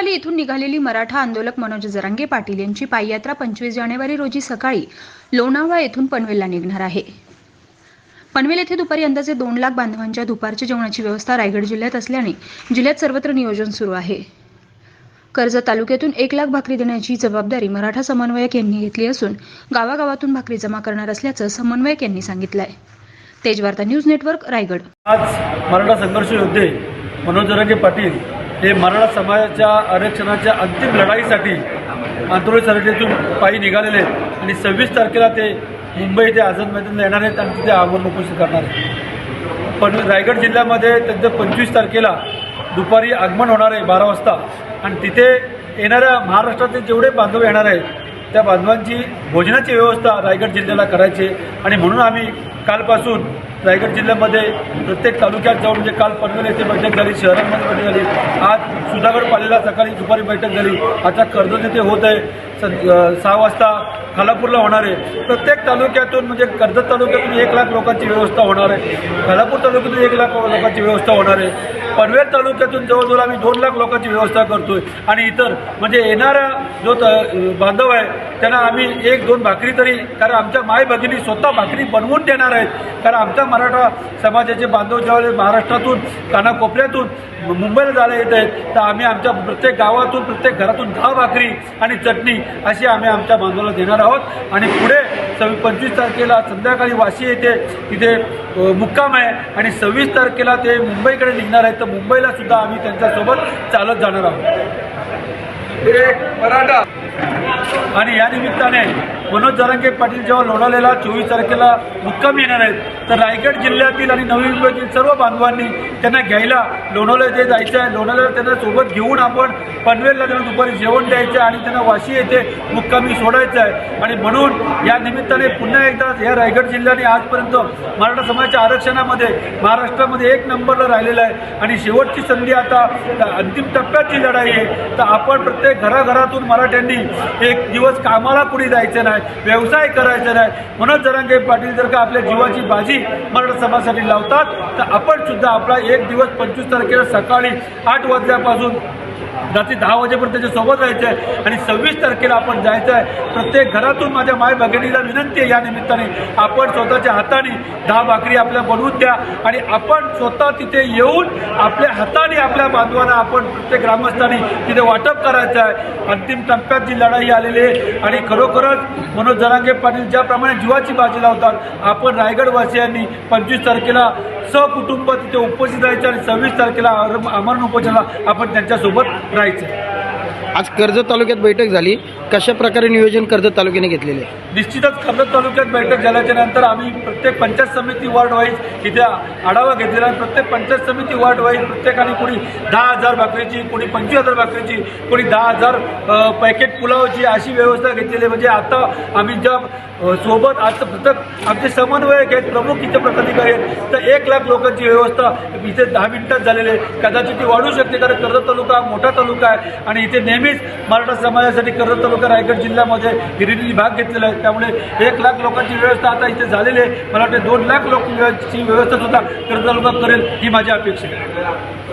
लोणावळा येथून निघालेली मराठा आंदोलक मनोज जरांगे पाटील यांची पाययात्रा 25 जानेवारी रोजी सकाळी लोणावळा येथून पनवेलला निघणार आहे। पनवेल येथे दुपारी अंदाजे 2 लाख बांधवांच्या दुपारच्या जेवणाची व्यवस्था रायगड जिल्ह्यात असल्याने जिल्ह्यात सर्वत्र नियोजन सुरू आहे। कर्जत तालुक्यातून 1 लाख भाकरी देण्याची जबाबदारी मराठा समन्वयक यांनी घेतली असून गावागावातून भाकरी जमा करणार असल्याचं समन्वयक यांनी सांगितलंय। Tejvarta news network, Raigad. आज मराठा संघर्ष योद्धे मनोज जरांगे पाटील हे मराठा समाजाच्या आरक्षणाच्या अंतिम लढाईसाठी आंतरोळी सरहद्दीतून पायी निघालेले आहेत आणि 26 तारखेला ते मुंबई ते आझाद मैदानात येणार आहेत आणि तिथे आमरण उपोषण करणार आहेत। पण रायगड जिल्ह्यामध्ये त्यांचं 25 तारखेला दुपारी आगमन होणार आहे 12 वाजता आणि तिथे येणाऱ्या महाराष्ट्रातील जेवढे बांधव येणार आहेत त्या बांधवांची भोजनाची व्यवस्था रायगड जिल्ह्याला करायची आणि म्हणून आम्ही कालपासून रायगड जिल्ह्यामध्ये प्रत्येक तालुक्यात जाऊन म्हणजे काल पनवेल येथे बैठक झाली, शहरांमध्ये बैठक झाली, आज सुधागड पालीला सकाळी दुपारी बैठक झाली, आता कर्जत येथे होत आहे, 6 वाजता खालापूरला होणार आहे। प्रत्येक तालुक्यातून म्हणजे कर्जत तालुक्यातून 1 लाख लोकांची व्यवस्था होणार आहे, खालापूर तालुक्यातून 1 लाख लोकांची व्यवस्था होणार आहे, पनवेल तालुक्यातून जवळजवळ आम्ही 2 लाख लोकांची व्यवस्था करतोय आणि इतर म्हणजे येणारा जो बांधव आहे त्यांना आम्ही 1-2 भाकरी तरी, कारण आमच्या माय भगिनी स्वतः भाकरी बनवून देणार आहेत, कारण आमच्या मराठा समाजाचे बांधव ज्यावेळेस महाराष्ट्रातून कानाकोपऱ्यातून मुंबईला जायला येत आहेत तर आम्ही आमच्या प्रत्येक गावातून प्रत्येक घरातून 10 भाकरी आणि चटणी अशी आम्ही आमच्या बांधवाला देणार आहोत आणि पुढे 25 तारखेला संध्याकाळी वाशी येथे तिथे मुक्काम आहे आणि 26 तारखेला ते मुंबईकडे निघणार आहेत तर मुंबईला सुद्धा आम्ही त्यांच्यासोबत चालत जाणार आहोत। एक मराठा आणि या निमित्ताने मनोज जरांगे पाटील जेव्हा लोणावळ्याला 24 तारखेला मुक्काम येणार आहेत तर रायगड जिल्ह्यातील आणि नवी मुंबईतील सर्व बांधवांनी त्यांना घ्यायला लोणावळा येथे जायचं आहे। लोणावळ्याला त्यांना सोबत घेऊन आपण पनवेलला त्यांना दुपारी जेवण द्यायचं आहे आणि त्यांना वाशी येथे मुक्कामी सोडायचं आहे आणि म्हणून या निमित्ताने पुन्हा एकदा या रायगड जिल्ह्याने आजपर्यंत मराठा समाजाच्या आरक्षणामध्ये महाराष्ट्रामध्ये 1 नंबरला राहिलेला आहे आणि शेवटची संधी आता अंतिम टप्प्याची लढाई आहे। तर आपण प्रत्येक घराघरातून मराठ्यांनी एक दिवस कामाला पुढे जायचं नाही, व्यवसाय करायचा नाही। मनोज जरांगे पाटील जर का आपल्या जीवाची बाजी मराठा समाजासाठी लावतात तर आपण सुद्धा आपला एक दिवस 25 तारखेला सकाळी 8 वाजल्यापासून रात्री 10 वाजेपर्यंत त्याच्यासोबत राहायचं आहे आणि 26 तारखेला आपण जायचं आहे। प्रत्येक घरातून माझ्या माय भगिनीला विनंती आहे या निमित्ताने आपण स्वतःच्या हाताने 10 भाकरी आपल्या बनवून द्या आणि आपण स्वतः तिथे येऊन आपल्या हाताने आपल्या बांधवांना आपण प्रत्येक ग्रामस्थांनी तिथे वाटप करायचं आहे। अंतिम टप्प्यात जी लढाई आलेली आहे आणि खरोखरच मनोज जरांगे पाटील ज्याप्रमाणे जीवाची बाजी लावतात आपण रायगडवासियांनी 25 तारखेला सहकुटुंब तिथे उपस्थित राहायचं आणि 26 तारखेला आमरण उपोषणाला आपण त्यांच्यासोबत राहायचं। आज कर्जत तालुक्यात बैठक झाली, कशा प्रकारे नियोजन कर्जत तालुक्याने घेतलेले आहे? निश्चितच कर्जत तालुक्यात बैठक झाल्याच्या नंतर आम्ही प्रत्येक पंचायत समिती वार्ड वाईज इथे आढावा घेतलेला आहे। प्रत्येक पंचायत समिती वार्ड वाईज प्रत्येकाने कोणी 10,000 भाकरीची, कोणी 25,000 भाकरीची, कोणी 10,000 पॅकेट पुलावची अशी व्यवस्था घेतलेली आहे। म्हणजे आता आम्ही ज्या सोबत आता प्रत्येक आमचे समन्वयक आहेत, प्रमुख इथे पदाधिकारी आहेत तर 1 लाख लोकांची व्यवस्था इथे 10 मिनिटात झालेली आहे। कदाचित ती वाढू शकते कारण कर्जत तालुका मोठा तालुका आहे आणि इथे नेहमीच मराठा समाजासाठी कर्जत तालुका रायगड जिल्ह्यामध्ये हिरिरीने भाग घेतलेला आहे। त्यामुळे 1 लाख लोकांची व्यवस्था आता इथे झालेली आहे। मला वाटते 2 लाख लोकांची व्यवस्था सुद्धा कर्जत तालुका करेल ही माझी अपेक्षा आहे।